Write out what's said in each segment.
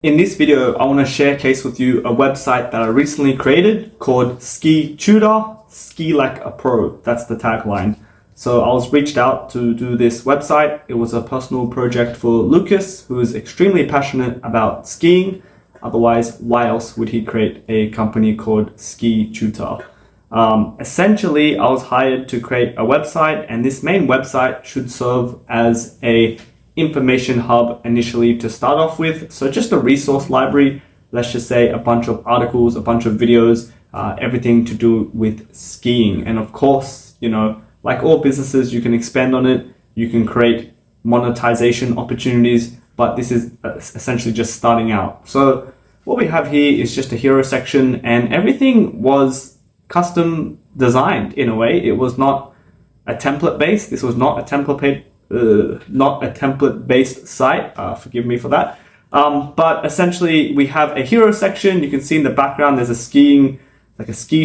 In this video, I want to showcase with you a website that I recently created called Ski Tutor, Ski Like a Pro. That's the tagline. So I was reached out to do this website. It was a personal project for Lucas, who is extremely passionate about skiing. Otherwise, why else would he create a company called Ski Tutor? Essentially, I was hired to create a website, and this main website should serve as a information hub initially to start off with. So just a resource library, let's just say a bunch of articles, a bunch of videos, everything to do with skiing. And of course, you know, like all businesses, you can expand on it, you can create monetization opportunities, but this is essentially just starting out. So what we have here is just a hero section, and everything was custom designed in a way. It was not a template based. This was not a template-based site. Forgive me for that. But essentially, we have a hero section. You can see in the background there's a ski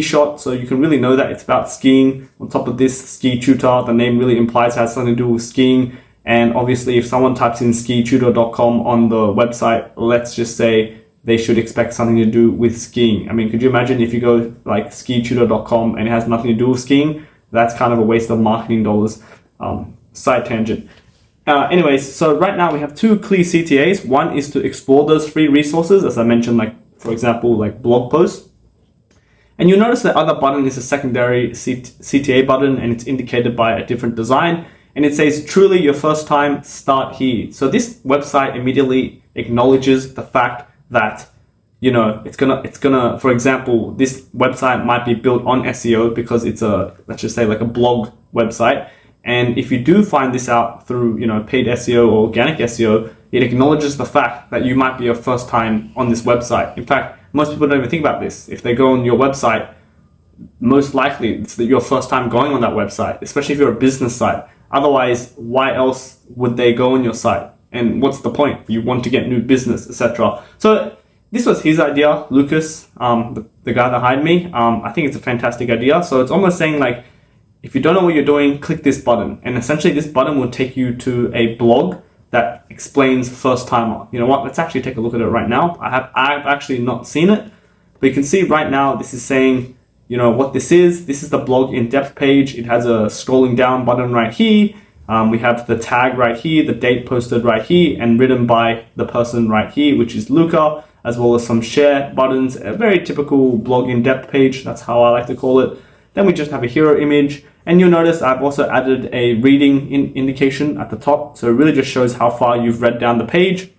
shot, so you can really know that it's about skiing. On top of this, Ski Tutor, the name really implies it has something to do with skiing. And obviously, if someone types in skitutor.com on the website, let's just say they should expect something to do with skiing. I mean, could you imagine if you go like skitutor.com and it has nothing to do with skiing? That's kind of a waste of marketing dollars. Side tangent. Anyways, so right now we have two clear CTAs. One is to explore those free resources, as I mentioned, like for example, like blog posts. And you'll notice the other button is a secondary CTA button, and it's indicated by a different design. And it says, truly your first time, start here. So this website immediately acknowledges the fact that, you know, it's gonna, for example, this website might be built on SEO because it's let's just say like a blog website. And if you do find this out through, you know, paid SEO or organic SEO, it acknowledges the fact that you might be your first time on this website. In fact, most people don't even think about this. If they go on your website, most likely it's your first time going on that website, especially if you're a business site. Otherwise, why else would they go on your site? And what's the point? You want to get new business, etc. So this was his idea, Lucas, the guy that hired me. I think it's a fantastic idea. So it's almost saying like, if you don't know what you're doing, click this button. And essentially this button will take you to a blog that explains first timer. You know what? Let's actually take a look at it right now. I've actually not seen it, but you can see right now this is saying, you know, what this is. This is the blog in-depth page. It has a scrolling down button right here. We have the tag right here, the date posted right here, and written by the person right here, which is Luca, as well as some share buttons. A very typical blog in-depth page. That's how I like to call it. Then we just have a hero image, and you'll notice I've also added a reading indication at the top. So it really just shows how far you've read down the page.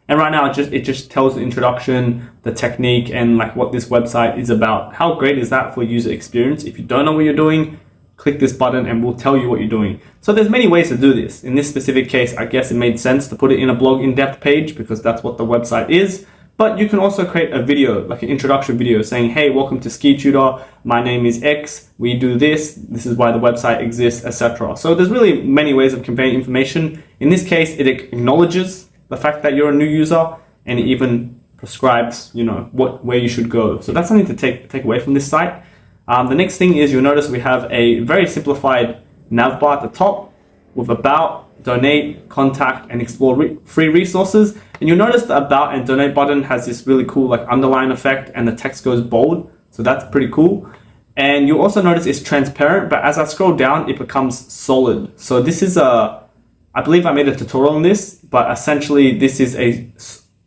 And right now it just tells the introduction, the technique, and like what this website is about. How great is that for user experience? If you don't know what you're doing, click this button and we'll tell you what you're doing. So there's many ways to do this. In this specific case, I guess it made sense to put it in a blog in-depth page because that's what the website is. But you can also create a video, like an introduction video saying, hey, welcome to Ski Tutor. My name is X. We do this. This is why the website exists, etc. So there's really many ways of conveying information. In this case, it acknowledges the fact that you're a new user, and it even prescribes, you know, where you should go. So that's something to take away from this site. The next thing is you'll notice we have a very simplified nav bar at the top with about, donate, contact, and explore free resources. And you'll notice the about and donate button has this really cool like underline effect, and the text goes bold. So that's pretty cool. And you'll also notice it's transparent, but as I scroll down, it becomes solid. So this is I believe I made a tutorial on this, but essentially this is a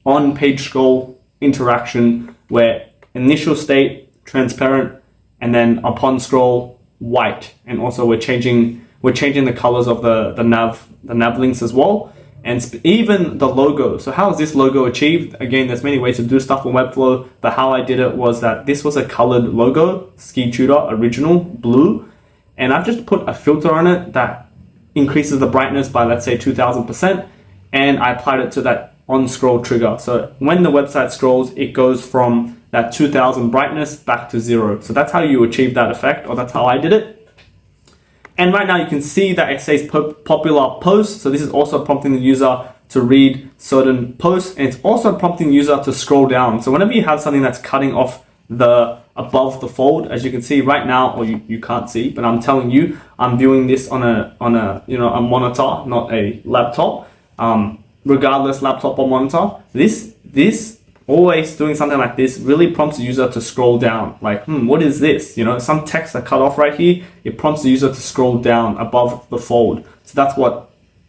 on-page scroll interaction where initial state, transparent, and then upon scroll, white. And also we're changing the colors of the nav links as well, and even the logo. So how is this logo achieved? Again, there's many ways to do stuff on Webflow, but how I did it was that this was a colored logo, Ski Tutor original blue, and I've just put a filter on it that increases the brightness by, let's say, 2000%, and I applied it to that on scroll trigger. So when the website scrolls, it goes from that 2000 brightness back to 0. So that's how you achieve that effect, or that's how I did it. And right now you can see that it says popular posts. So this is also prompting the user to read certain posts, and it's also prompting the user to scroll down. So whenever you have something that's cutting off above the fold, as you can see right now, or you can't see, but I'm telling you, I'm viewing this on a monitor, not a laptop. Regardless, laptop or monitor, this this, always doing something like this, really prompts the user to scroll down. Like, what is this? Some text are cut off right here. It prompts the user to scroll down above the fold. So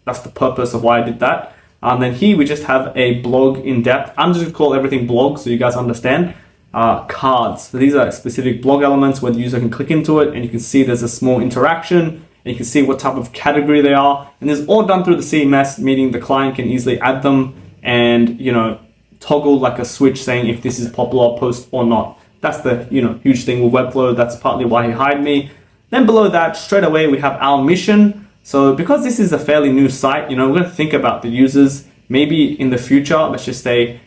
that's the purpose of why I did that. And then here we just have a blog in depth. I'm just gonna call everything blog so you guys understand. Cards. So these are specific blog elements where the user can click into it and you can see there's a small interaction and you can see what type of category they are. And this is all done through the CMS, meaning the client can easily add them and, toggle like a switch saying if this is popular post or not. That's the, huge thing with Webflow. That's partly why he hired me. Then below that, straight away, we have our mission. So because this is a fairly new site, we're going to think about the users. Maybe in the future, let's just say,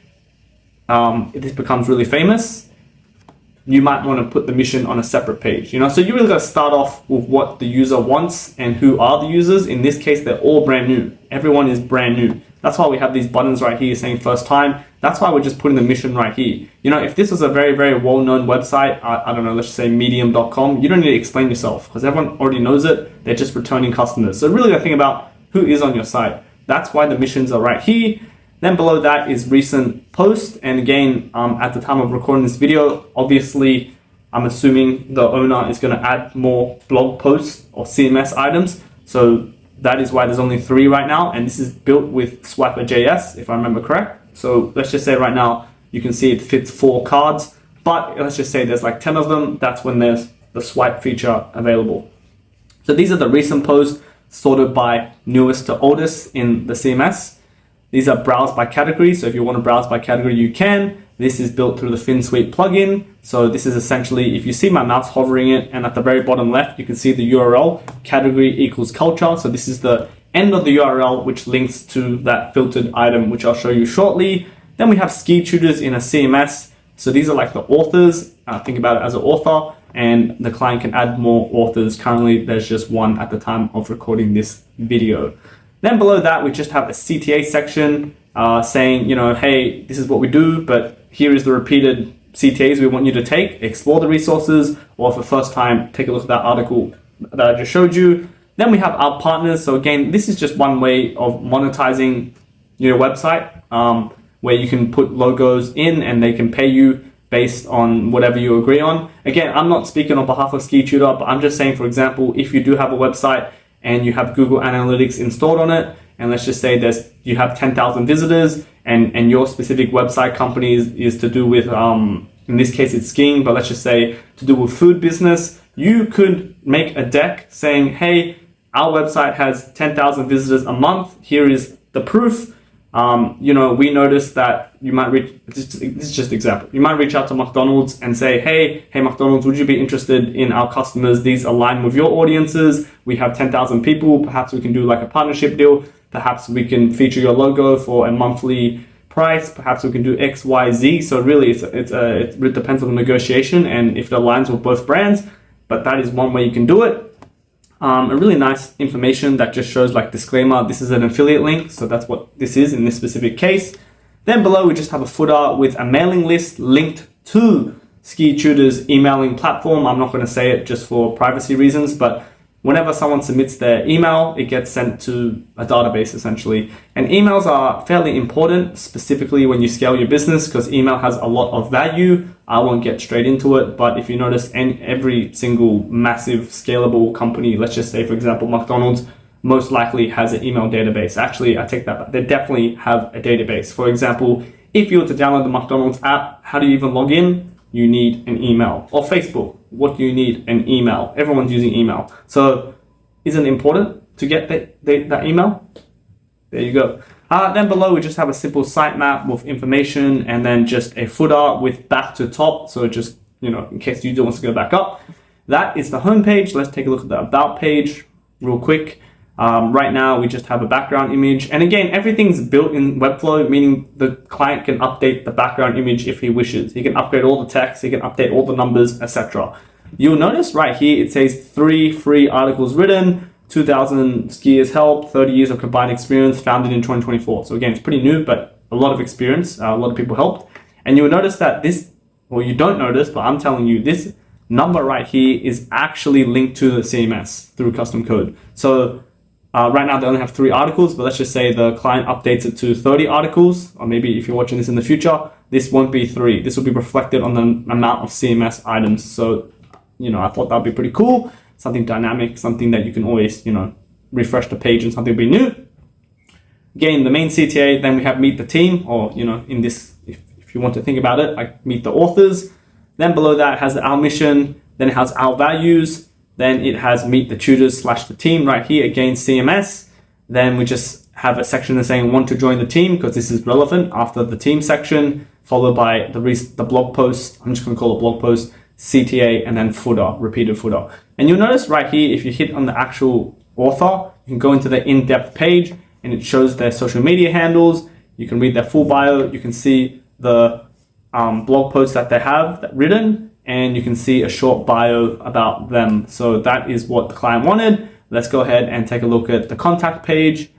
if this becomes really famous, you might want to put the mission on a separate page, So you really got to start off with what the user wants and who are the users. In this case, they're all brand new. Everyone is brand new. That's why we have these buttons right here saying first time. That's why we're just putting the mission right here. If this was a very, very well-known website, I don't know, let's just say medium.com, you don't need to explain yourself because everyone already knows it. They're just returning customers. So really the thing about who is on your site. That's why the missions are right here. Then below that is recent post. And again, at the time of recording this video, obviously, I'm assuming the owner is going to add more blog posts or CMS items. So that is why there's only 3 right now. And this is built with Swiper.js, if I remember correct. So let's just say right now, you can see it fits 4 cards. But let's just say there's like 10 of them. That's when there's the swipe feature available. So these are the recent posts sorted by newest to oldest in the CMS. These are browsed by category. So if you want to browse by category, you can. This is built through the Finsweet plugin. So this is essentially, if you see my mouse hovering it, and at the very bottom left, you can see the URL, category equals culture. So this is the end of the URL, which links to that filtered item, which I'll show you shortly. Then we have ski tutors in a CMS. So these are like the authors. Think about it as an author, and the client can add more authors. Currently, there's just 1 at the time of recording this video. Then below that, we just have a CTA section saying, hey, this is what we do, but here is the repeated CTAs we want you to take, explore the resources, or for the first time, take a look at that article that I just showed you. Then we have our partners. So again, this is just one way of monetizing your website, where you can put logos in and they can pay you based on whatever you agree on. Again, I'm not speaking on behalf of Ski Tutor, but I'm just saying, for example, if you do have a website and you have Google Analytics installed on it, and let's just say you have 10,000 visitors and your specific website company is to do with, in this case it's skiing, but let's just say to do with food business, you could make a deck saying, hey, our website has 10,000 visitors a month. Here is the proof. We noticed that you might this is just an example. You might reach out to McDonald's and say, hey McDonald's, would you be interested in our customers? These align with your audiences. We have 10,000 people. Perhaps we can do like a partnership deal. Perhaps we can feature your logo for a monthly price. Perhaps we can do X, Y, Z. So really it depends on the negotiation and if it aligns with both brands, but that is one way you can do it. A really nice information that just shows like disclaimer, this is an affiliate link. So that's what this is in this specific case. Then below we just have a footer with a mailing list linked to Ski Tutor's emailing platform. I'm not going to say it just for privacy reasons, but whenever someone submits their email, it gets sent to a database essentially. And emails are fairly important, specifically when you scale your business, because email has a lot of value. I won't get straight into it, but if you notice, every single massive scalable company, let's just say, for example, McDonald's, most likely has an email database. Actually, I take that back. They definitely have a database. For example, if you were to download the McDonald's app, how do you even log in? You need an email. Or Facebook, what do you need? An email. Everyone's using email. So isn't it important to get that email? There you go. Then below we just have a simple sitemap with information and then just a footer with back to top. So just, in case you do want to go back up. That is the home page. Let's take a look at the about page real quick. Right now we just have a background image. And again, everything's built in Webflow, meaning the client can update the background image if he wishes. He can upgrade all the text, he can update all the numbers, etc. You'll notice right here, it says 3 free articles written, 2,000 skiers helped, 30 years of combined experience, founded in 2024. So again, it's pretty new, but a lot of experience, a lot of people helped. And you'll notice that you don't notice, but I'm telling you, this number right here is actually linked to the CMS through custom code. So Right now they only have 3 articles, but let's just say the client updates it to 30 articles, or maybe if you're watching this in the future, this won't be 3. This will be reflected on the amount of CMS items. So, I thought that'd be pretty cool. Something dynamic, something that you can always, refresh the page and something will be new. Again, the main CTA, then we have meet the team, or, in this, if you want to think about it, like meet the authors. Then below that it has our mission, then it has our values, then it has meet the tutors / the team right here, again, CMS. Then we just have a section that's saying want to join the team, because this is relevant after the team section, followed by the blog post. I'm just going to call it blog post, CTA, and then footer, repeated footer. And you'll notice right here, if you hit on the actual author, you can go into the in-depth page and it shows their social media handles. You can read their full bio. You can see the blog posts that they have written, and you can see a short bio about them. So that is what the client wanted. Let's go ahead and take a look at the contact page,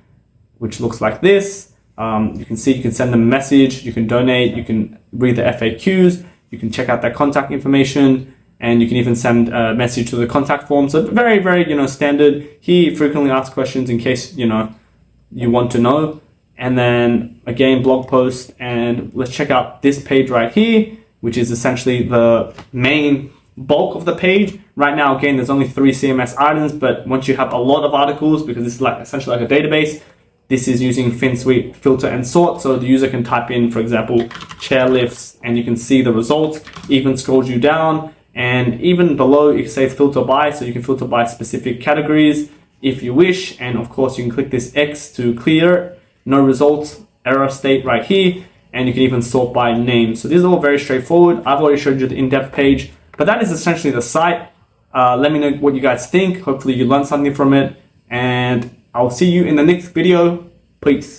which looks like this. You can see you can send them a message, you can donate, you can read the FAQs, you can check out their contact information, and you can even send a message to the contact form. So very, very, standard. Here, frequently asked questions in case, you want to know. And then again, blog post, and let's check out this page right here, which is essentially the main bulk of the page. Right now, again, there's only 3 CMS items, but once you have a lot of articles, because this is essentially like a database, this is using Finsweet filter and sort. So the user can type in, for example, chairlifts, and you can see the results. Even scrolls you down, and even below you can say filter by, so you can filter by specific categories if you wish. And of course, you can click this X to clear, no results, error state right here. And you can even sort by name. So this is all very straightforward. I've already showed you the in-depth page, but that is essentially the site. Let me know what you guys think. Hopefully you learned something from it, and I'll see you in the next video. Peace.